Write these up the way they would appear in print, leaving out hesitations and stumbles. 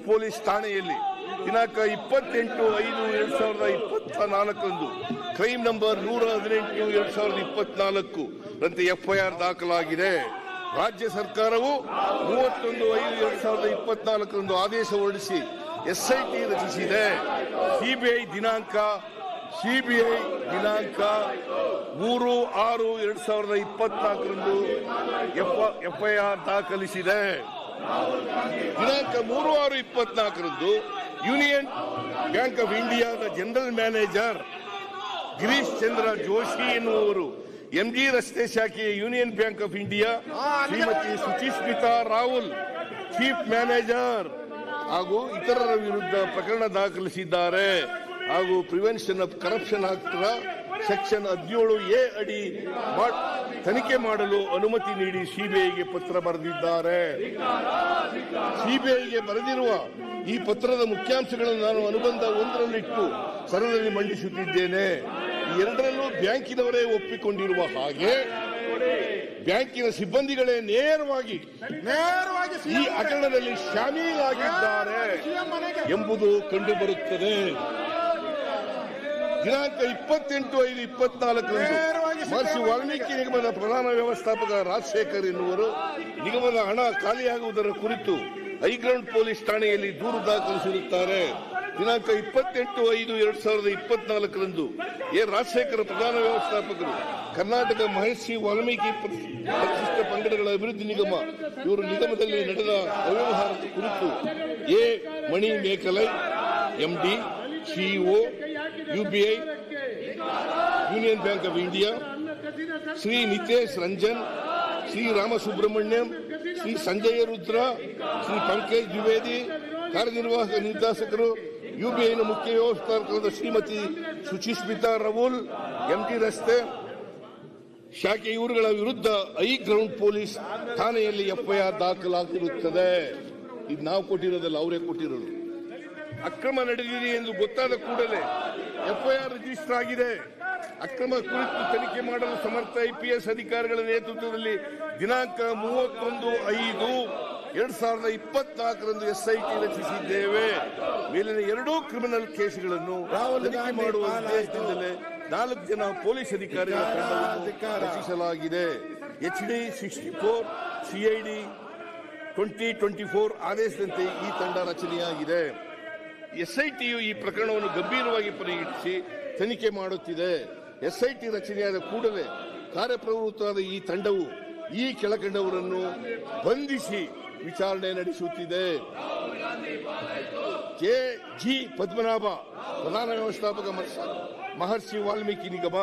Police ಠಾಣೆಯಲ್ಲಿ ದಿನಾಂಕ 28/5/2024 crime number 118/2024 ರಂತೆ FIR ದಾಖಲಾಗಿದೆ. ರಾಜ್ಯ ಸರ್ಕಾರವು 31/5/2024 ಆದೇಶ ಹೊರಡಿಸಿ SIT ರಚಿಸಿದೆ. ಸಿಬಿಐ ದಿನಾಂಕ 3/6/2024 FIR ದಾಖಲಿಸಿದೆ. ದಿನಾಂಕ 3/6/24 ಯೂನಿಯನ್ ಬ್ಯಾಂಕ್ ಆಫ್ ಇಂಡಿಯಾದ ಜನರಲ್ ಮ್ಯಾನೇಜರ್ ಗಿರೀಶ್ ಚಂದ್ರ ಜೋಶಿ ಎನ್ನುವರು MG ರಸ್ತೆ ಶಾಖೆಯ union bank of India Shrimati Suchismita Rahul chief manager ಹಾಗೂ ಇತರರ ವಿರುದ್ಧ ಪ್ರಕರಣ ದಾಖಲಿಸಿದ್ದಾರೆ. ಹಾಗೂ prevention of corruption act section 17A ಅಡಿ ತನಿಖೆ ಮಾಡಲು ಅನುಮತಿ ನೀಡಿ ಸಿಬಿಐಗೆ ಪತ್ರ ಬರೆದಿದ್ದಾರೆ. ಸಿಬಿಐಗೆ ಬರೆದಿರುವ ಈ ಪತ್ರದ ಮುಖ್ಯಾಂಶಗಳನ್ನು ನಾನು ಅನುಬಂಧ 1ರಲ್ಲಿಟ್ಟು ಸರಳದಲ್ಲಿ ಮಂಡಿಸುತ್ತಿದ್ದೇನೆ. ಈ ಎರಡರಲ್ಲೂ ಬ್ಯಾಂಕಿನವರೇ ಒಪ್ಪಿಕೊಂಡಿರುವ ಹಾಗೆ ಬ್ಯಾಂಕಿನ ಸಿಬ್ಬಂದಿಗಳೇ ನೇರವಾಗಿ ಈ ಹಗರಣದಲ್ಲಿ ಶಾಮೀಲಾಗಿದ್ದಾರೆ ಎಂಬುದು ಕಂಡುಬರುತ್ತದೆ. ದಿನಾಂಕ 28/5/24 ಮಹರ್ಷಿ ವಾಲ್ಮೀಕಿ ನಿಗಮದ ಪ್ರಧಾನ ವ್ಯವಸ್ಥಾಪಕ ರಾಜಶೇಖರ್ ಎನ್ನುವರು ನಿಗಮದ ಹಣ ಖಾಲಿಯಾಗುವುದರ ಕುರಿತು ಹೈಗ್ರೌಂಡ್ ಪೊಲೀಸ್ ಠಾಣೆಯಲ್ಲಿ ದೂರು ದಾಖಲಿಸಿರುತ್ತಾರೆ. ದಿನಾಂಕ 28/5/2024 ರಾಜಶೇಖರ ಪ್ರಧಾನ ವ್ಯವಸ್ಥಾಪಕರು ಕರ್ನಾಟಕ ಮಹರ್ಷಿ ವಾಲ್ಮೀಕಿ ಪರಿಶಿಷ್ಟ ಪಂಗಡಗಳ ಅಭಿವೃದ್ಧಿ ನಿಗಮ ಇವರು ನಿಗಮದಲ್ಲಿ ನಡೆದ ಅವ್ಯವಹಾರದ ಕುರಿತು Mani Mekalai MD CEO UBI union bank of India, Shri Nitesh Ranjan, Shri Ramasubramanyam, Shri Sanjaya Rudra, Shri Pankaj Dwivedi, ಕಾರ್ಯನಿರ್ವಾಹಕ ನಿರ್ದೇಶಕರು UBIನ ಮುಖ್ಯ ವ್ಯವಸ್ಥಾಪಕರಾದ ಶ್ರೀಮತಿ ಸುಚಿಸ್ಮಿತಾ ರಾಹುಲ್ MG ರಸ್ತೆ ಶಾಖೆ ಇವರುಗಳ ವಿರುದ್ಧ ಹೈಗ್ರೌಂಡ್ ಪೊಲೀಸ್ ಠಾಣೆಯಲ್ಲಿ FIR ದಾಖಲಾಗಿರುತ್ತದೆ. ಇದು ನಾವು ಕೊಟ್ಟಿರೋದಲ್ಲ, ಅವರೇ ಕೊಟ್ಟಿರೋದು. ಅಕ್ರಮ ನಡೆದಿದೆ ಎಂದು ಗೊತ್ತಾದ ಕೂಡಲೇ FIR ರಿಜಿಸ್ಟರ್ ಆಗಿದೆ. ಅಕ್ರಮ ಕುರಿತು ತನಿಖೆ ಮಾಡಲು ಸಮರ್ಥ IPS ಅಧಿಕಾರಿಗಳ ನೇತೃತ್ವದಲ್ಲಿ ದಿನಾಂಕ 31/5/2024 SIT ರಚಿಸಿದ್ದೇವೆ. ಮೇಲಿನ ಎರಡೂ ಕ್ರಿಮಿನಲ್ ಕೇಸ್ಗಳನ್ನು ತನಿಖೆ ಮಾಡುವ ಉದ್ದೇಶದಿಂದಲೇ 4 ಜನ ಪೊಲೀಸ್ ಅಧಿಕಾರಿಗಳ ತಂಡವನ್ನು ರಚಿಸಲಾಗಿದೆ. HD 64 CID 2024 ಆದೇಶದಂತೆ ಈ ತಂಡ ರಚನೆಯಾಗಿದೆ. SITಯು ಈ ಪ್ರಕರಣವನ್ನು ಗಂಭೀರವಾಗಿ ಪರಿಗಣಿಸಿ ತನಿಖೆ ಮಾಡುತ್ತಿದೆ. SIT ರಚನೆಯಾದ ಕೂಡಲೇ ಕಾರ್ಯಪ್ರವೃತ್ತವಾದ ಈ ತಂಡವು ಈ ಕೆಳಕಂಡವರನ್ನು ಬಂಧಿಸಿ ವಿಚಾರಣೆ ನಡೆಸುತ್ತಿದೆ. KG ಪದ್ಮನಾಭ ಪ್ರಧಾನ ವ್ಯವಸ್ಥಾಪಕ ಮಹರ್ಷಿ ವಾಲ್ಮೀಕಿ ನಿಗಮ,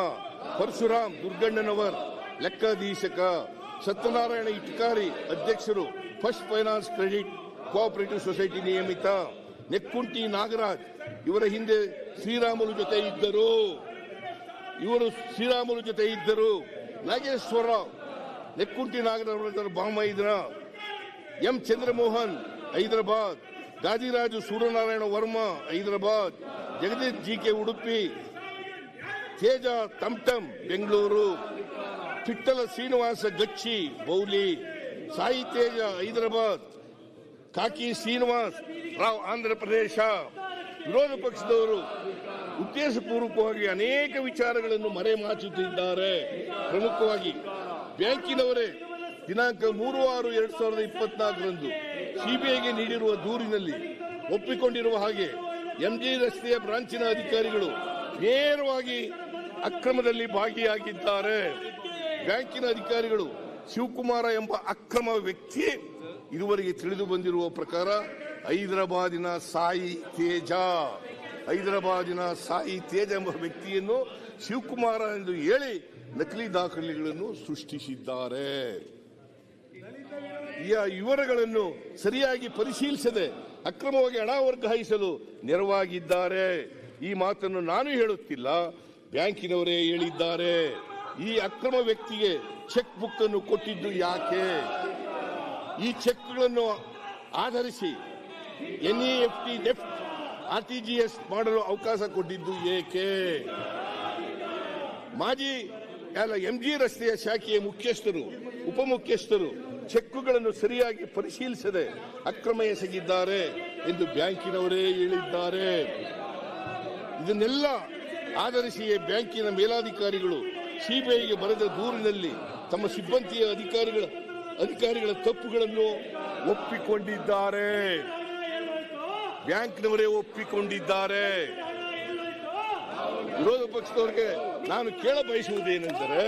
ಪರಶುರಾಮ್ ದುರ್ಗಣ್ಣನವರ್ ಲೆಕ್ಕಾಧೀಶಕ, ಸತ್ಯನಾರಾಯಣ ಇಟ್ಕಾರಿ ಅಧ್ಯಕ್ಷರು first finance credit cooperative society ನಿಯಮಿತ, ನೆಕ್ಕುಂಟಿ ನಾಗರಾಜ್ ಇವರ ಹಿಂದೆ ಶ್ರೀರಾಮುಲು ಜೊತೆ ಇದ್ದರು. ನಾಗೇಶ್ವರರಾವ್ ನೆಕ್ಕುಂಟಿ ನಾಗರಾಜ್ ಬಾಮೈದ್ರ, M ಚಂದ್ರಮೋಹನ್ ಹೈದರಾಬಾದ್, ಗಾದಿರಾಜು ಸೂರ್ಯನಾರಾಯಣ ವರ್ಮಾ ಹೈದರಾಬಾದ್, ಜಗದೀಶ್ GK ಉಡುಪಿ, ತೇಜ ಟಮ್ಟಮ್ ಬೆಂಗಳೂರು, ಚಿಟ್ಟಲ ಶ್ರೀನಿವಾಸ ಗಚ್ಚಿ ಬೌಲಿ, ಸಾಯಿ ತೇಜ ಹೈದರಾಬಾದ್, ಕಾಕಿ ಶ್ರೀನಿವಾಸ್ ರಾವ್ ಆಂಧ್ರಪ್ರದೇಶ. ವಿರೋಧ ಪಕ್ಷದವರು ಉದ್ದೇಶಪೂರ್ವಕವಾಗಿ ಅನೇಕ ವಿಚಾರಗಳನ್ನು ಮರೆಮಾಚುತ್ತಿದ್ದಾರೆ. ಪ್ರಮುಖವಾಗಿ ಬ್ಯಾಂಕಿನವರೇ ದಿನಾಂಕ 3/6/2024 ಸಿಬಿಐಗೆ ನೀಡಿರುವ ದೂರಿನಲ್ಲಿ ಒಪ್ಪಿಕೊಂಡಿರುವ ಹಾಗೆ MG ರಸ್ತೆಯ ಬ್ರಾಂಚಿನ ಅಧಿಕಾರಿಗಳು ನೇರವಾಗಿ ಅಕ್ರಮದಲ್ಲಿ ಭಾಗಿಯಾಗಿದ್ದಾರೆ. ಬ್ಯಾಂಕಿನ ಅಧಿಕಾರಿಗಳು ಶಿವಕುಮಾರ ಎಂಬ ಅಕ್ರಮ ವ್ಯಕ್ತಿ ಇದುವರೆಗೆ ತಿಳಿದು ಬಂದಿರುವ ಪ್ರಕಾರ ಹೈದರಾಬಾದಿನ ಸಾಯಿ ತೇಜ ಎಂಬ ವ್ಯಕ್ತಿಯನ್ನು ಶಿವಕುಮಾರ ಎಂದು ಹೇಳಿ ನಕಲಿ ದಾಖಲೆಗಳನ್ನು ಸೃಷ್ಟಿಸಿದ್ದಾರೆ. ಈ ವಿವರಗಳನ್ನು ಸರಿಯಾಗಿ ಪರಿಶೀಲಿಸದೆ ಅಕ್ರಮವಾಗಿ ಹಣ ವರ್ಗಾಯಿಸಲು ನೆರವಾಗಿದ್ದಾರೆ. ಈ ಮಾತನ್ನು ನಾನು ಹೇಳುತ್ತಿಲ್ಲ, ಬ್ಯಾಂಕಿನವರೇ ಹೇಳಿದ್ದಾರೆ. ಈ ಅಕ್ರಮ ವ್ಯಕ್ತಿಗೆ ಚೆಕ್ ಬುಕ್ ಅನ್ನು ಕೊಟ್ಟಿದ್ದು ಯಾಕೆ? ಈ ಚೆಕ್ಗಳನ್ನು ಆಧರಿಸಿ NEFT ನೆಫ್ಟ್ RTGS ಮಾಡಲು ಅವಕಾಶ ಕೊಟ್ಟಿದ್ದು ಏಕೆ? MG ರಸ್ತೆಯ ಶಾಖೆಯ ಮುಖ್ಯಸ್ಥರು ಉಪಮುಖ್ಯಸ್ಥರು ಚೆಕ್ಗಳನ್ನು ಸರಿಯಾಗಿ ಪರಿಶೀಲಿಸದೆ ಅಕ್ರಮ ಎಸಗಿದ್ದಾರೆ. ಎಂದು ಬ್ಯಾಂಕಿನವರೇ ಹೇಳಿದ್ದಾರೆ. ಇದನ್ನೆಲ್ಲ ಆಧರಿಸಿ ಬ್ಯಾಂಕಿನ ಮೇಲಾಧಿಕಾರಿಗಳು ಸಿಬಿಐಗೆ ಬರೆದ ದೂರಿನಲ್ಲಿ ತಮ್ಮ ಸಿಬ್ಬಂದಿಯ ಅಧಿಕಾರಿಗಳ ತಪ್ಪುಗಳನ್ನು ಒಪ್ಪಿಕೊಂಡಿದ್ದಾರೆ. ಬ್ಯಾಂಕ್ನವರೇ ಒಪ್ಪಿಕೊಂಡಿದ್ದಾರೆ. ವಿರೋಧ ಪಕ್ಷದವರಿಗೆ ನಾನು ಕೇಳ ಬಯಸುವುದೇನೆಂದರೆ,